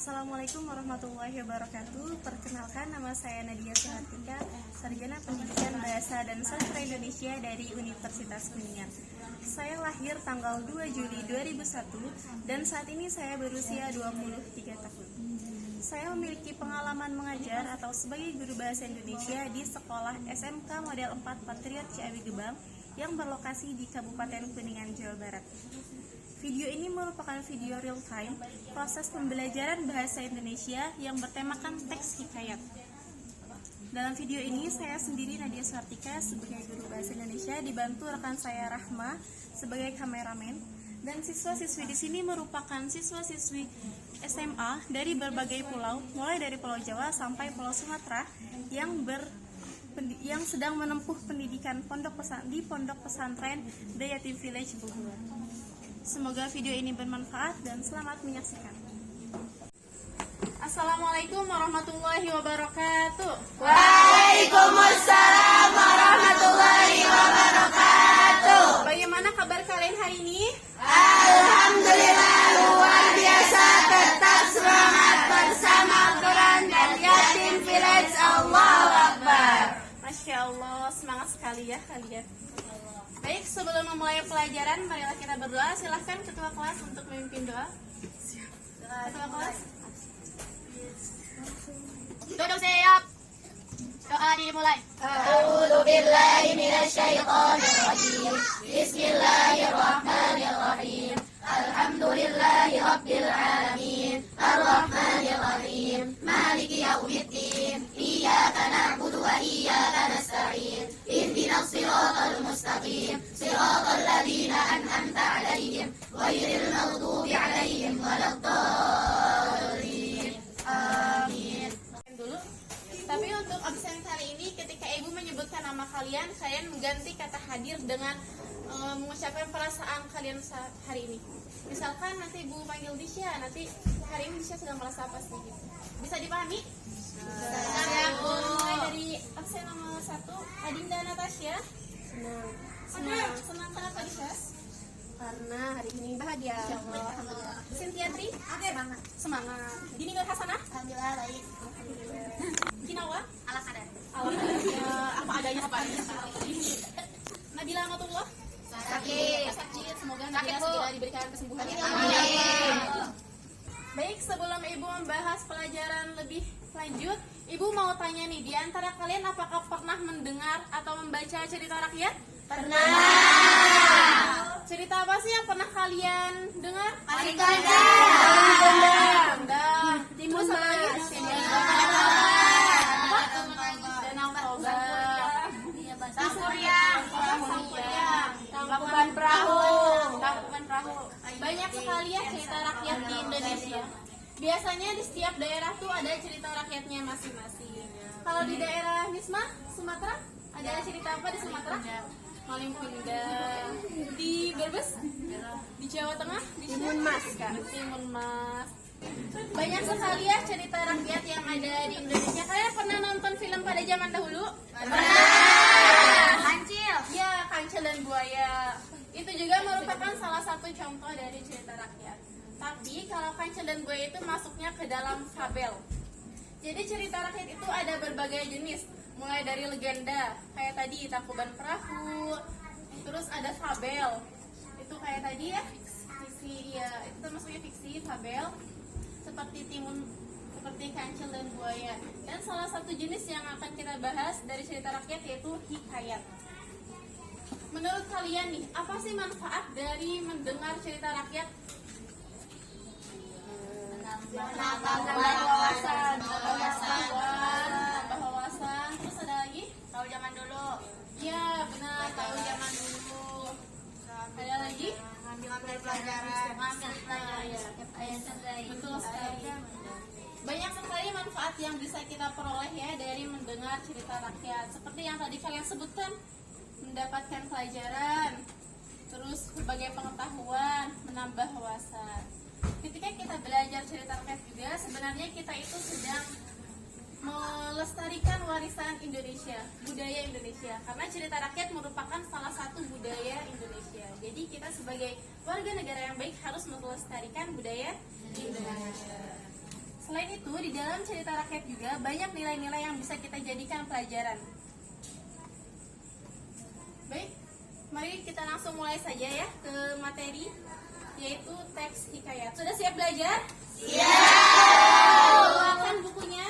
Assalamualaikum warahmatullahi wabarakatuh. Perkenalkan, nama saya Nadia Suhartika, Sarjana Pendidikan Bahasa dan Sastra Indonesia dari Universitas Kuningan. Saya lahir tanggal 2 Juli 2001 dan saat ini saya berusia 23 tahun. Saya memiliki pengalaman mengajar atau sebagai guru bahasa Indonesia di sekolah SMK Model 4 Patriot Ciawi Gebang yang berlokasi di Kabupaten Kuningan, Jawa Barat. Video ini merupakan video real time proses pembelajaran bahasa Indonesia yang bertemakan teks hikayat. Dalam video ini saya sendiri Nadia Suhartika sebagai guru bahasa Indonesia dibantu rekan saya Rahma sebagai kameramen, dan siswa-siswi di sini merupakan siswa-siswi SMA dari berbagai pulau, mulai dari Pulau Jawa sampai Pulau Sumatera yang sedang menempuh pendidikan di Pondok Pesantren Dayati Village Bogor. Semoga video ini bermanfaat dan selamat menyaksikan. Assalamualaikum warahmatullahi wabarakatuh. Waalaikumsalam warahmatullahi wabarakatuh. Bagaimana kabar kalian hari ini? Alhamdulillah luar biasa, tetap semangat bersama Quran dan Yatim Village. Allahu Akbar. Masya Allah, semangat sekali ya kalian. Baik, sebelum memulai pelajaran, marilah kita berdoa. Silahkan ketua kelas untuk memimpin doa. Ketua kelas. Duduk siap. Doa dimulai. A'udzu billahi minasyaitonir rajim. Bismillahirrahmanirrahim. Alhamdulillahi rabbil alamin. Arrahmanir rahim. Maliki yaumiddin. Iyyaka na'budu wa iyyaka nasta'in. Ihdinas siratal mustaqim. Siratal ladzina an'amta 'alaihim ghairil maghdubi 'alaihim waladdallin. Amin. Dulu. Tapi untuk absen hari ini, ketika ibu menyebutkan nama kalian mengganti kata hadir dengan mengucapkan perasaan kalian hari ini. Misalkan nanti ibu panggil Disha, nanti hari ini Disha sedang merasa apa sih? Bisa dipahami? Mulai dari absen nomor 1, Adinda Natasha. Senang kenapa Disha? Karena hari ini bahagia. Alhamdulillah. Cynthia Tri? Semangat. Semangat. Dini Nur Hasanah? Alhamdulillah baik. Kinawa? Ala kadar. Apa adanya. Nabila Amatullah? Sakit. Semoga Nabila segera diberikan kesembuhan. Amin. Baik, sebelum ibu membahas pelajaran lebih lanjut, ibu mau tanya nih, di antara kalian apakah pernah mendengar atau membaca cerita rakyat? Pernah. Cerita apa sih yang pernah kalian dengar? Adik Kandang. Timun Mas. Danau Toba. Sampuriang. Tangkuban Perahu. Banyak sekali ya cerita rakyat di Indonesia. Biasanya di setiap daerah tuh ada cerita rakyatnya masing-masing. Kalau di daerah Nisma, Sumatera, ada cerita apa di Sumatera? Maling Pindah. Di Brebes? Di Jawa Tengah? Di Timun Mas. Timun Mas. Banyak sekali ya cerita rakyat yang ada di Indonesia. Kalian pernah nonton film pada zaman dahulu? Kancil. Ya, Kancil dan Buaya. Itu juga merupakan salah satu contoh dari cerita rakyat. Tapi kalau Kancil dan Buaya itu masuknya ke dalam fabel. Jadi cerita rakyat itu ada berbagai jenis, mulai dari legenda, kayak tadi Tangkuban Perahu, terus ada fabel, itu kayak tadi ya, fiksi, ya itu termasuknya fiksi, fabel, seperti Kancil dan Buaya. Dan salah satu jenis yang akan kita bahas dari cerita rakyat yaitu hikayat. Menurut kalian nih, apa sih manfaat dari mendengar cerita rakyat? Menambah wawasan. Terus ada lagi? Tahu zaman dulu. Iya, benar, tahu zaman dulu. Ada lagi? Ngambil pelajaran. Betul sekali. Banyak sekali manfaat yang bisa kita peroleh ya dari mendengar cerita rakyat. Seperti yang tadi kalian sebutkan, mendapatkan pelajaran, terus berbagai pengetahuan, menambah wawasan. Ketika kita belajar cerita rakyat juga, sebenarnya kita itu sedang melestarikan warisan Indonesia, budaya Indonesia. Karena cerita rakyat merupakan salah satu budaya Indonesia. Jadi kita sebagai warga negara yang baik harus melestarikan budaya Indonesia. Selain itu, di dalam cerita rakyat juga banyak nilai-nilai yang bisa kita jadikan pelajaran. Baik, mari kita langsung mulai saja ya ke materi, yaitu teks hikayat. Sudah siap belajar? Siap! Bawakan bukunya?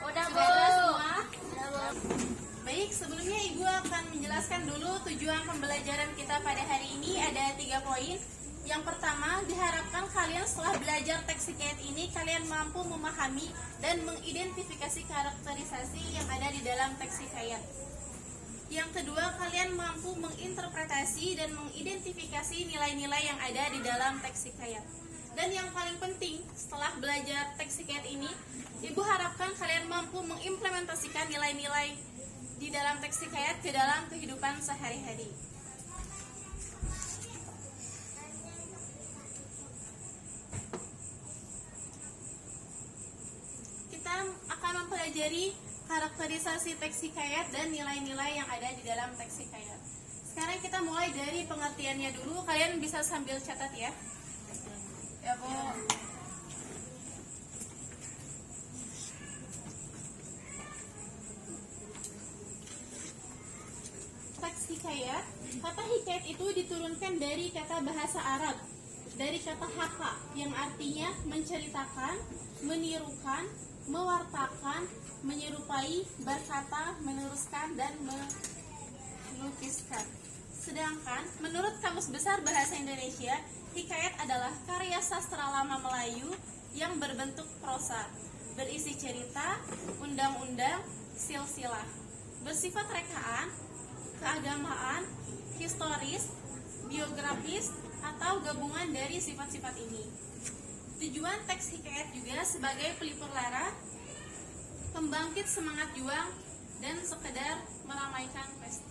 Udah, Bu. Sudah ada semua? Baik, sebelumnya Ibu akan menjelaskan dulu tujuan pembelajaran kita pada hari ini. Ada 3 poin. Yang pertama, diharapkan kalian setelah belajar teks hikayat ini, kalian mampu memahami dan mengidentifikasi karakterisasi yang ada di dalam teks hikayat. Yang kedua, kalian mampu menginterpretasi dan mengidentifikasi nilai-nilai yang ada di dalam teks hikayat. Dan yang paling penting, setelah belajar teks hikayat ini, Ibu harapkan kalian mampu mengimplementasikan nilai-nilai di dalam teks hikayat ke dalam kehidupan sehari-hari. Kita akan mempelajari karakterisasi teks hikayat dan nilai-nilai yang ada di dalam teks hikayat. Sekarang kita mulai dari pengertiannya dulu. Kalian bisa sambil catat ya. Ya, Bu. Teks hikayat. Kata hikayat itu diturunkan dari kata bahasa Arab, dari kata haka yang artinya menceritakan, menirukan, mewartakan, menyerupai, berkata, meneruskan, dan melukiskan. Sedangkan menurut Kamus Besar Bahasa Indonesia, hikayat adalah karya sastra lama Melayu yang berbentuk prosa, berisi cerita, undang-undang, silsilah, bersifat rekaan, keagamaan, historis, biografis, atau gabungan dari sifat-sifat ini. Tujuan teks hikayat juga sebagai pelipur lara, pembangkit semangat juang, dan sekedar meramaikan pesta.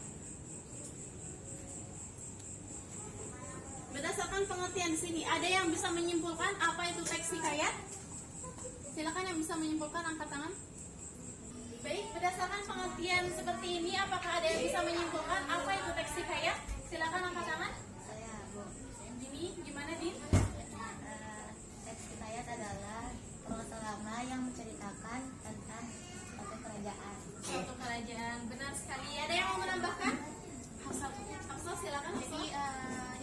Berdasarkan pengertian di sini, ada yang bisa menyimpulkan apa itu teks hikayat? Silakan yang bisa menyimpulkan, angkat tangan. Baik, berdasarkan pengertian seperti ini, apakah ada yang bisa menyimpulkan apa itu teks hikayat? Silakan angkat tangan. Saya, Bu. Gimana, Din? Teks hikayat adalah prosa lama yang menceritakan tentang suatu kerajaan. Suatu kerajaan, benar sekali. Ada yang mau menambahkan? Hafsah, silakan. Jadi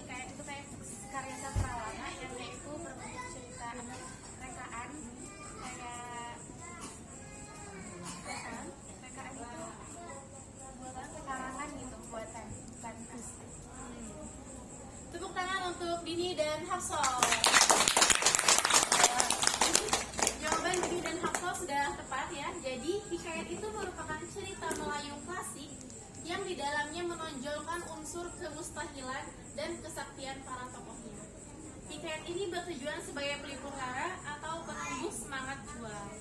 hikayat itu kayak karya sastra lama yang yaitu berbentuk cerita rekaan, kayak rekaan itu buatan karangan gitu, buatan bukan puisi. Tepuk tangan untuk Dini dan Hafsah. Jawaban Dini dan Hafsah sudah tepat ya. Jadi hikayat itu merupakan cerita Melayu klasik yang di dalamnya menonjolkan unsur kemustahilan dan kesaktian para tokohnya. Hikayat ini bertujuan sebagai pelipur lara atau penumbuh semangat juang.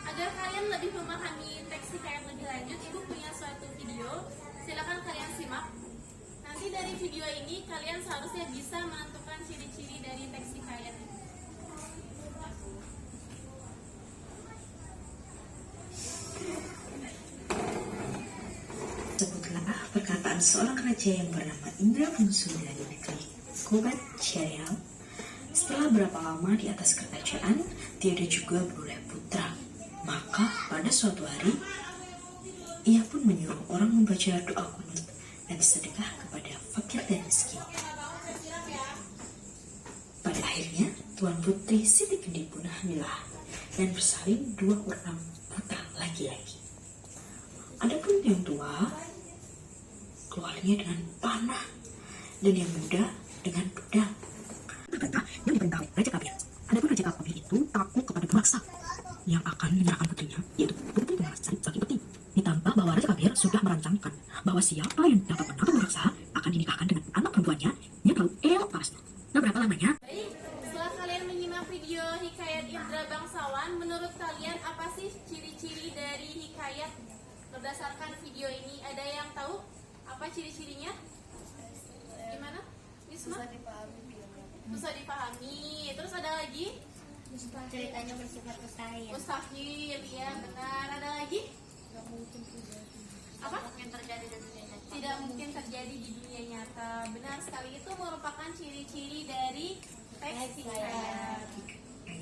Agar kalian lebih memahami teks hikayat lebih lanjut, Ibu punya suatu video. Silakan kalian simak. Nanti dari video ini kalian seharusnya bisa menentukan ciri-ciri dari teks hikayat ini. Sebutlah perkataan seorang raja yang bernama Indra Bungsu dari negeri Kobat Syarial. Setelah berapa lama di atas kerajaan, tiada juga beroleh putra. Maka pada suatu hari, ia pun menyuruh orang membaca doa kunut dan sedekah kepada fakir dan miskin. Pada akhirnya, Tuan Putri Siti Kendi pun hamilah dan bersalin 2 orang putra laki-laki. Adapun yang tua keluarnya dengan panah dan yang muda dengan pedang. Berkata yang diperintahkan Raja Kabir. Adapun Raja Kabir itu takut kepada pemaksa yang akan menyerahkan putrinya, yaitu putri penguasa Sakipati. Ditambah bahwa Raja Kabir sudah merancangkan bahwa siapa yang dapat menangkap pemaksa akan dinikahkan dengan anak perempuannya yang terlalu elok parasnya. Nah, berapa lamanya? Baik, setelah kalian menyimak video hikayat Indra Bangsawan, menurut kalian apa sih ciri-ciri dari hikayat berdasarkan video ini? Ada yang tahu apa ciri-cirinya? Gimana? Wisma? Susah dipahami. Terus ada lagi? Ceritanya bersifat mustahil. Mustahil, ya benar. Ada lagi? Apa? Yang terjadi di dunia nyata. Tidak mungkin terjadi di dunia nyata. Benar sekali, itu merupakan ciri-ciri dari teks hikayat.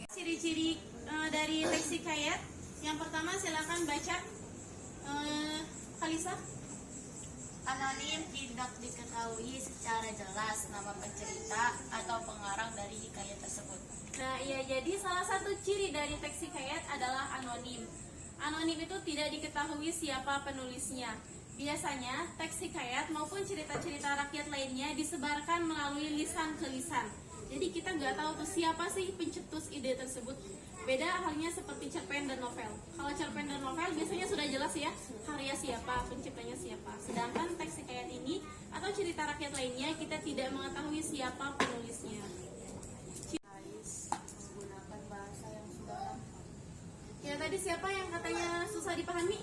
Ciri-ciri dari teks hikayat. Yang pertama silakan baca. Kalisa. Anonim tidak diketahui secara jelas nama pencerita atau pengarang dari hikayat tersebut. Nah, iya, jadi salah satu ciri dari teks hikayat adalah anonim. Anonim itu tidak diketahui siapa penulisnya. Biasanya, teks hikayat maupun cerita-cerita rakyat lainnya disebarkan melalui lisan ke lisan. Jadi kita nggak tahu tuh siapa sih pencetus ide tersebut. Beda halnya seperti cerpen dan novel. Kalau cerpen dan novel biasanya sudah jelas ya, karya siapa, penciptanya siapa. Sedangkan teks hikayat ini atau cerita rakyat lainnya kita tidak mengetahui siapa penulisnya. Menggunakan bahasa yang sudah lama. Ya tadi siapa yang katanya susah dipahami?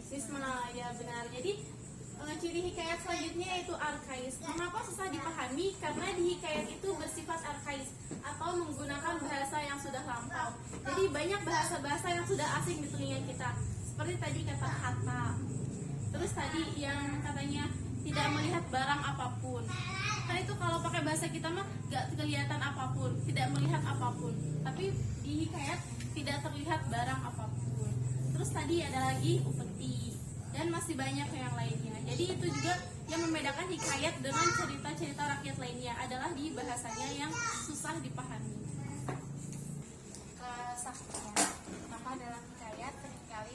Sisma, ya benar. Jadi ciri hikayat selanjutnya yaitu arkais. Mengapa susah dipahami? Karena di hikayat itu bersifat arkais atau menggunakan bahasa yang sudah lampau. Jadi banyak bahasa-bahasa yang sudah asing di telinga kita. Seperti tadi kata kata. Terus tadi yang katanya tidak melihat barang apapun. Kan itu kalau pakai bahasa kita mah gak kelihatan apapun, tidak melihat apapun. Tapi di hikayat tidak terlihat barang apapun. Terus tadi ada lagi upeti dan masih banyak yang lainnya. Jadi itu juga yang membedakan hikayat dengan cerita-cerita rakyat lainnya adalah di bahasanya yang susah dipahami. Kesaktian. Maka dalam hikayat seringkali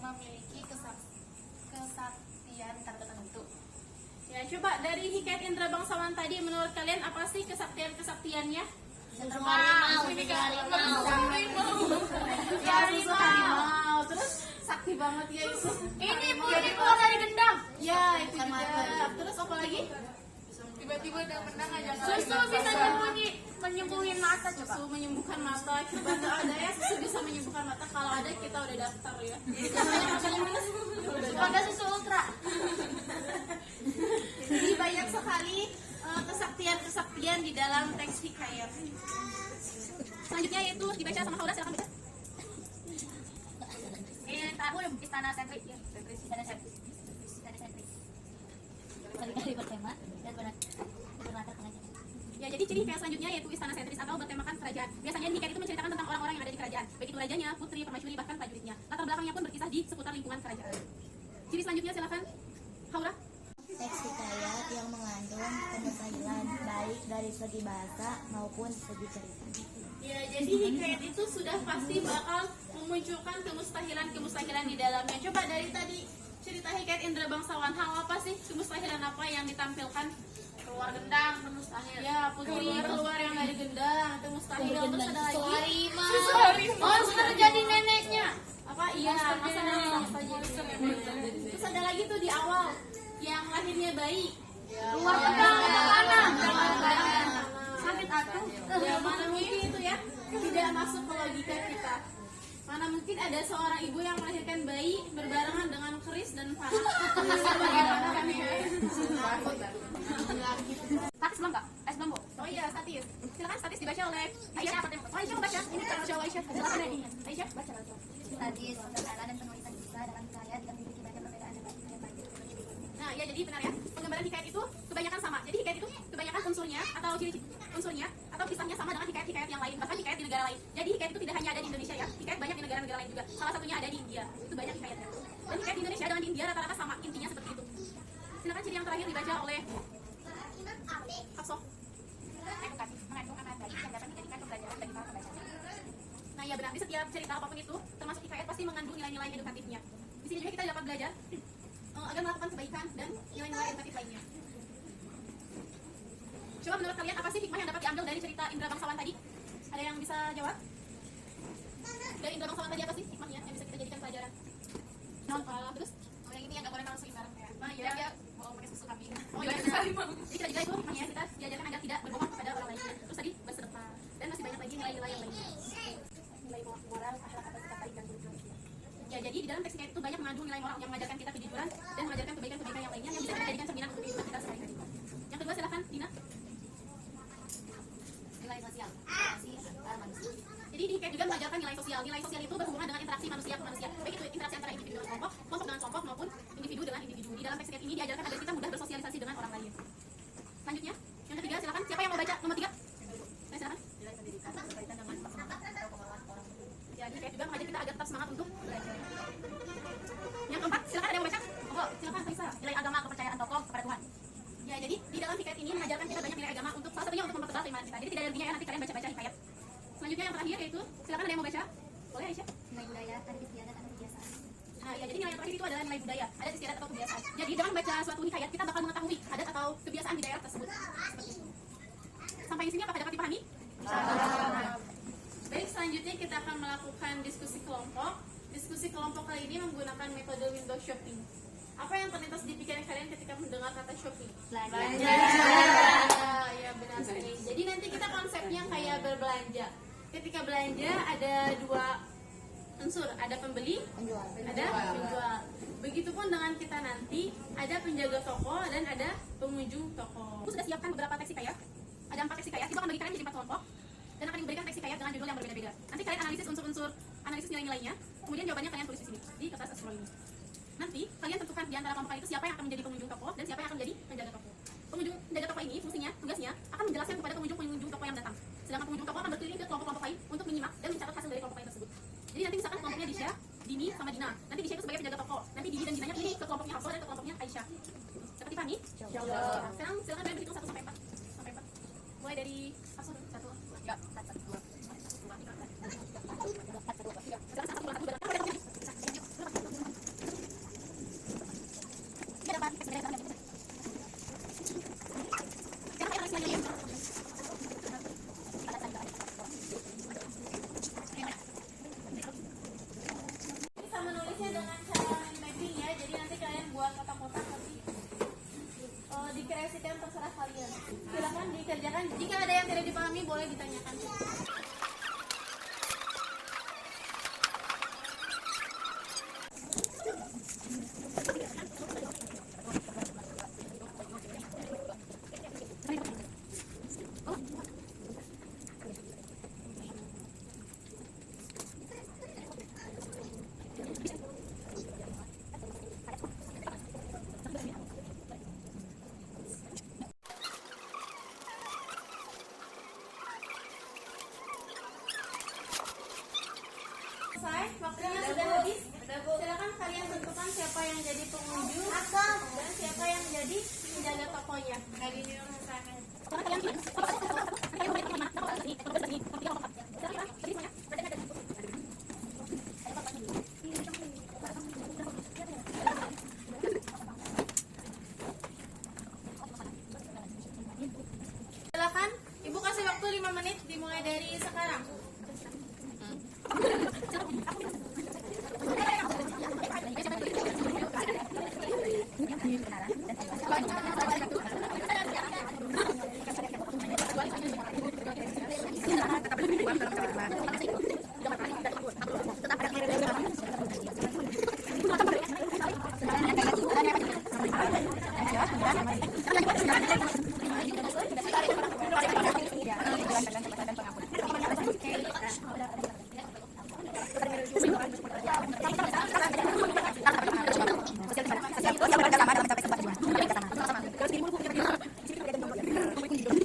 memiliki kesaktian tertentu. Ya, coba dari hikayat Indra Bangsawan tadi menurut kalian apa sih kesaktian-kesaktiannya? Susu harimau. Ya, susu harimau. Terus sakti banget ya itu. Ini keluar dari gendam. Ya, itu juga. Terus apa lagi? Tiba-tiba ada menang aja. Susu bisa menyembuhin mata coba. Susu menyembuhkan mata. Coba nggak ada ya susu bisa menyembuhkan mata. Kalau ada kita udah daftar ya. Pada susu ultra. Jadi banyak sekali kesaktian-kesaktian di dalam teks hikayat. Selanjutnya yaitu dibaca sama Haura, silakan baca. Ini tahun istana sentris. Istana sentris. Kali-kali bertema dan berlatar belakang. Ya, jadi ciri hikayat selanjutnya yaitu istana sentris atau bertemakan kerajaan. Biasanya hikayat itu menceritakan tentang orang-orang yang ada di kerajaan, baik itu rajanya, putri, permaisuri, bahkan prajuritnya. Latar belakangnya pun berkisah di seputar lingkungan kerajaan. Ciri selanjutnya silakan Haura. Teks hikayat yang mengandung kemustahilan baik dari segi bahasa maupun segi cerita. Ya, jadi hikayat itu sudah pasti bakal memunculkan kemustahilan di dalamnya. Coba dari tadi cerita hikayat Indra Bangsawan, hal apa sih kemustahilan apa yang ditampilkan? Keluar gendang, mustahil. Ya, putri keluar yang dari gendang, itu mustahil. Terus ada lagi Monster jadi neneknya. apa? Iya, masalah saja. Terus ada lagi tuh di awal yang lahirnya bayi. Keluar gendang, tanah. Sakit aku. Ya, mana mungkin itu ya tidak masuk ke logika kita. Mana mungkin ada seorang ibu yang melahirkan bayi berbarengan dengan keris dan panah. Bagaimana kan ya? Satis belum kak? Belum bu? Oh iya, statis. Silakan statis dibaca oleh Aisyah. Oh, Aisyah membaca. Ini kan show Aisyah. Silakan ya. Aisyah baca. Statis, penggambaran dan penulisan kisah dalam hikayat yang memiliki banyak perbedaan dan Nah, ya jadi benar ya. Penggambaran hikayat itu kebanyakan sama. Jadi hikayat itu kebanyakan unsurnya atau ciri unsurnya atau kisahnya sama dengan hikayat-hikayat yang lain, bahkan hikayat di negara lain. Jadi hikayat itu tidak hanya ada di Indonesia ya. Hikayat banyak di negara-negara lain juga. Salah satunya ada di India. Itu banyak hikayatnya. Dan hikayat di Indonesia dengan di India rata-rata sama. Intinya seperti itu. Silakan ciri yang terakhir dibaca oleh Hafsah. edukatif, mengandung amat baik yang dapat dijadikan pembelajaran bagi para pembaca. Nah, ya benar. Di setiap cerita apapun itu, termasuk hikayat pasti mengandung nilai-nilai edukatifnya. Di sini juga kita dapat belajar agar melakukan kebaikan dan nilai-nilai edukatif lainnya. Coba menurut kalian apa sih hikmah yang dapat diambil dari cerita Indra Bangsawan tadi? Ada yang bisa jawab? Dari Indra Bangsawan tadi apa sih hikmahnya yang bisa kita jadikan pelajaran? Terus? Oh, yang ini yang nggak boleh langsung ibarat ya. Nah, iya. Dia mau pakai susu kambing. Oh iya, jadi kita juga itu hikmahnya kita diajarkan agar tidak berbohong kepada orang lain. Terus tadi bersedekah dan masih banyak lagi nilai-nilai yang lainnya. Nilai moral, akhlak atau sikap baik dan jujur. Ya, jadi di dalam teks hikayat itu banyak mengandung nilai moral yang mengajarkan kita kejujuran dan mengajarkan kebaikan-kebaikan yang lainnya yang bisa kita jadikan cerminan untuk kehidupan kita sehari-hari. Yang kedua silakan Dina. Nilai sosial, interaksi antar manusia. Jadi di hikayat juga mengajarkan nilai sosial. Nilai sosial itu berhubungan dengan interaksi manusia ke manusia. Baik itu interaksi antara individu dengan kelompok, kelompok dengan kelompok, ini mengajarkan kita banyak nilai agama untuk salah satunya untuk mempertebal keimanan kita. Jadi tidak ada ruginya ya nanti kalian baca-baca hikayat. Selanjutnya yang terakhir yaitu, silakan ada yang mau baca? Boleh Aisyah? Nilai budaya, ada istiadat, ada kebiasaan. Nah, ya, jadi nilai yang terakhir itu adalah nilai budaya, adat istiadat atau kebiasaan. Jadi dengan membaca suatu hikayat kita bakal mengetahui adat atau kebiasaan di daerah tersebut. Seperti itu. Sampai di sini apakah dapat dipahami? Baik, selanjutnya kita akan melakukan diskusi kelompok. Diskusi kelompok kali ini menggunakan metode window shopping. Apa yang terlintas di pikiran kalian ketika mendengar kata shopping? Belanja. Ya, benar sekali. Jadi nanti kita konsepnya kayak berbelanja. Ketika belanja ada dua unsur, ada pembeli, ada penjual. Begitupun dengan kita nanti ada penjaga toko dan ada pengunjung toko. Aku sudah siapkan beberapa teks hikayat. Ada 4 teks hikayat. Ibu akan bagi kalian menjadi 4 kelompok dan akan diberikan teks hikayat dengan judul yang berbeda-beda. Nanti kalian analisis unsur-unsur, analisis nilai-nilainya. Kemudian jawabannya kalian tulis di sini di kertas A10 ini. Nanti kalian tentukan di antara kelompok itu siapa yang akan menjadi pengunjung toko dan siapa yang akan menjadi penjaga toko. Penjaga toko ini fungsinya, tugasnya akan menjelaskan kepada pengunjung toko yang datang. Sedangkan pengunjung toko akan berkeliling ke kelompok-kelompok lain untuk menyimak dan mencatat hasil dari kelompok lain tersebut. Jadi nanti misalkan kelompoknya Disha, Dini, sama Dina. Nanti Disha itu sebagai penjaga toko. Nanti Dini dan Dinanya ini ke kelompoknya Hafsah dan ke kelompoknya Aisyah. Dapat dipahami? Sekarang silakan kalian berhitung 1 sampai 4. Sampai 4. Mulai dari Hafsah 1. Ya, 1, 2, Bisa menulisnya dengan cara mind mapping ya. Jadi nanti kalian buat kotak-kotak nanti dikreasikan terserah kalian. Silakan dikerjakan. Jika ada yang tidak dipahami boleh ditanyakan. Selesai, waktunya sudah habis. Silakan kalian tentukan siapa yang jadi pengunjung dan siapa yang jadi penjaga tokonya. Silakan, Ibu kasih waktu 5 menit dimulai dari sekarang.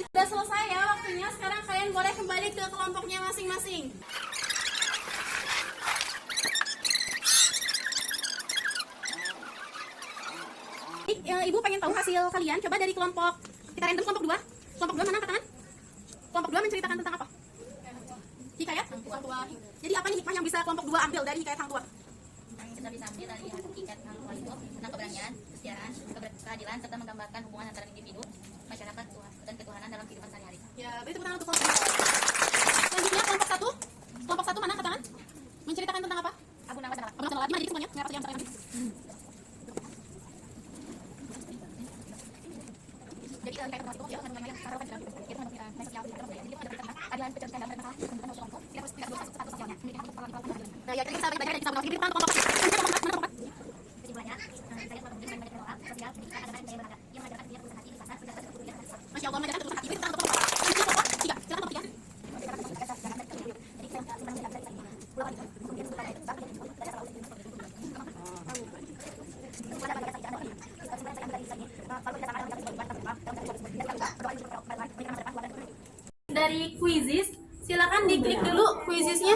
Sudah selesai ya waktunya. Sekarang kalian boleh kembali ke kelompoknya masing-masing. Ibu pengen tahu hasil kalian. Coba dari kelompok, kita random kelompok 2. Kelompok 2 mana angkat tangan? Kelompok 2 menceritakan tentang apa? Hikayat? Jadi apa nih hikmah yang bisa kelompok 2 ambil dari hikayat Hang Tua? Yang kita bisa ambil dari hakikat Hang Tua itu tentang keberanian, kesetiaan, keadilan, serta menggambarkan hubungan antara individu, masyarakat, dan ketuhanan dalam kehidupan sehari-hari. Ya, beri tepuk tangan untuk kelompok 2. Selanjutnya kelompok 1. Kelompok 1 mana angkat tangan? Menceritakan tentang apa? Abu Nawas adalah Abu Nawas Adalah. Jadi semuanya, nggak percaya nanti. Jadi kayak pertama itu ya, namanya taruhan dalam itu adilan kecerdasan dalam mereka kita harus tidak dua satu satunya. Nah, ya kita baca dari kelompok ini kelompok kesimpulannya, saya mengambil banyak doa sosial pendidikan agama dan daya beragam yang mengajarkan dia berusaha hati di pasar sudah terkuliah. Masya Allah, mengajarkan terus hati. Kita kelompok 3. Silakan kelompok 3. Dari Quizizz, silakan diklik dulu Quizizz-nya.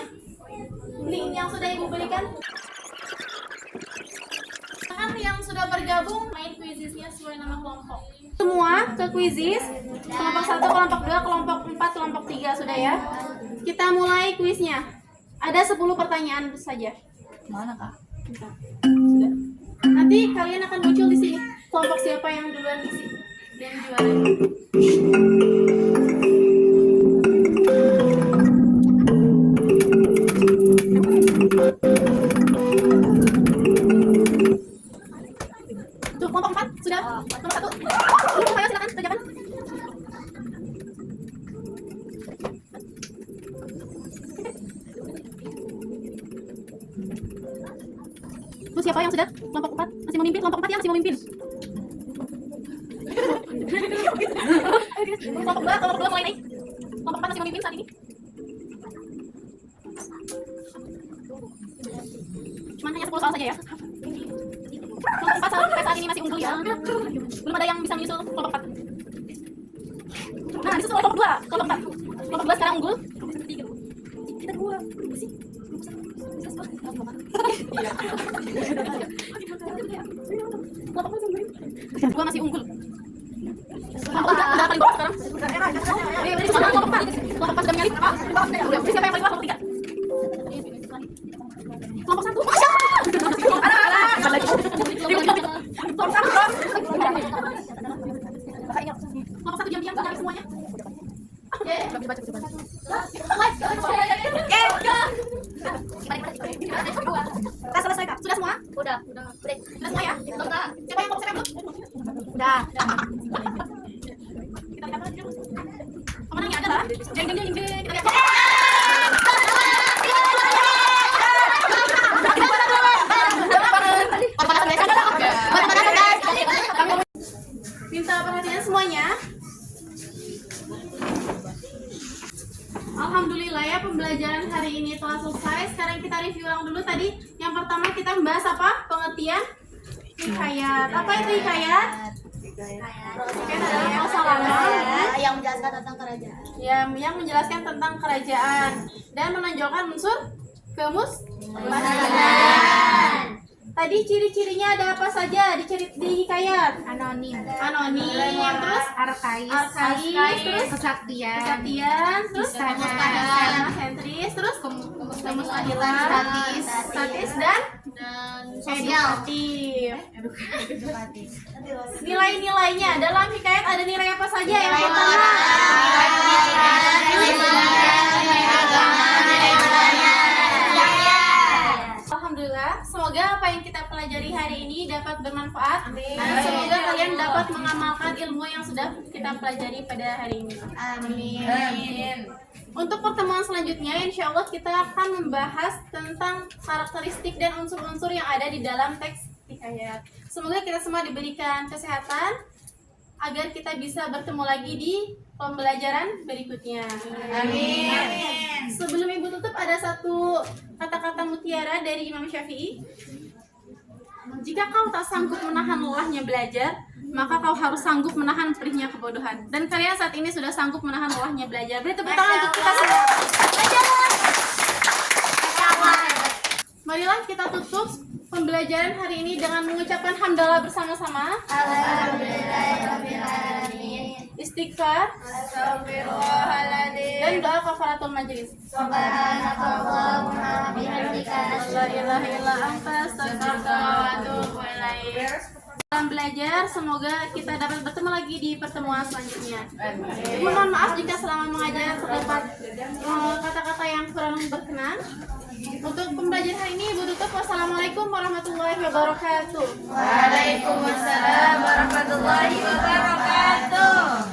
Link yang sudah Ibu berikan. Silakan yang sudah bergabung main Quizizz-nya sesuai nama kelompok. Semua ke Quizizz. Kelompok 1, kelompok 2, kelompok 4, kelompok 3 sudah ya. Kita mulai kuisnya. Ada 10 pertanyaan saja. Mana kak? Sudah. Nanti kalian akan muncul di sini. Kelompok siapa yang duluan isi dan juara. Tuh, kelompok 4 sudah. Nomor 1. Ayo silakan kerjakan. Tuh, siapa yang sudah? Kelompok 4 masih memimpin. Kelompok 4 ya masih memimpin. Kelompok 2 mulai naik. Kelompok 4 masih memimpin saat ini. Cuman hanya 10 soal saja ya. Kelompok 4 sampai saat ini masih unggul ya. Belum ada yang bisa menyusul kelompok 4. Nah, disusul oleh kelompok 2. Kelompok 4. Kelompok 2 sekarang unggul. Kita 2. Kelompok masih unggul. Kelompok 3 udah paling bawah sekarang. Kelompok 4. Kelompok 4 sudah menyalip. Siapa yang paling bawah? Kelompok 3. Kelompok 1. Masya Allah. Kelompok 1 diam-diam menarik semuanya. Kita selesai kak? Sudah semua? Udah. Sudah semua ya? Udah. Siapa yang belum? Udah. Kita lihat lagi. Pemenangnya adalah jeng. Kita lihat. Minta perhatian semuanya. Alhamdulillah ya, pembelajaran hari ini telah selesai. Sekarang kita review ulang dulu tadi. Yang pertama kita membahas apa? Pengertian hikayat. Apa itu hikayat? Hikayat adalah kasalama Yang menjelaskan tentang kerajaan. yang menjelaskan tentang kerajaan dan menonjolkan unsur kemustahilan. Tadi ciri-cirinya ada apa saja di hikayat? Anonim. Terus Arkais. terus Kesaktian. terus sentris, terus kemustahilan, statis dan edukatif. Nilai-nilainya dalam hikayat ada nilai apa saja? Yang pertama Alhamdulillah, semoga apa yang kita pelajari hari ini dapat bermanfaat. Dan semoga kalian dapat mengamalkan ilmu yang sudah kita pelajari pada hari ini. Amin. Untuk pertemuan selanjutnya, insya Allah kita akan membahas tentang karakteristik dan unsur-unsur yang ada di dalam teks hikayat. Semoga kita semua diberikan kesehatan agar kita bisa bertemu lagi di pembelajaran berikutnya. Amin. Sebelum Ibu tutup, ada satu kata-kata mutiara dari Imam Syafi'i. Jika kau tak sanggup menahan lelahnya belajar, maka kau harus sanggup menahan perihnya kebodohan. Dan kalian saat ini sudah sanggup menahan lelahnya belajar. Beri tepuk tangan untuk kita semua. Marilah kita tutup pembelajaran hari ini dengan mengucapkan hamdalah bersama-sama. Istighfar. Dan doa kafaratul majlis. Subhanakallahumma bihamdika La ilaha illa anta astaghfiruka wa atubu ilaik. Salam belajar, semoga kita dapat bertemu lagi di pertemuan selanjutnya. Ibu mohon maaf jika selama mengajar terdapat kata-kata yang kurang berkenan. Untuk pembelajaran hari ini Ibu tutup. Wassalamualaikum warahmatullahi wabarakatuh. Waalaikumsalam warahmatullahi wabarakatuh.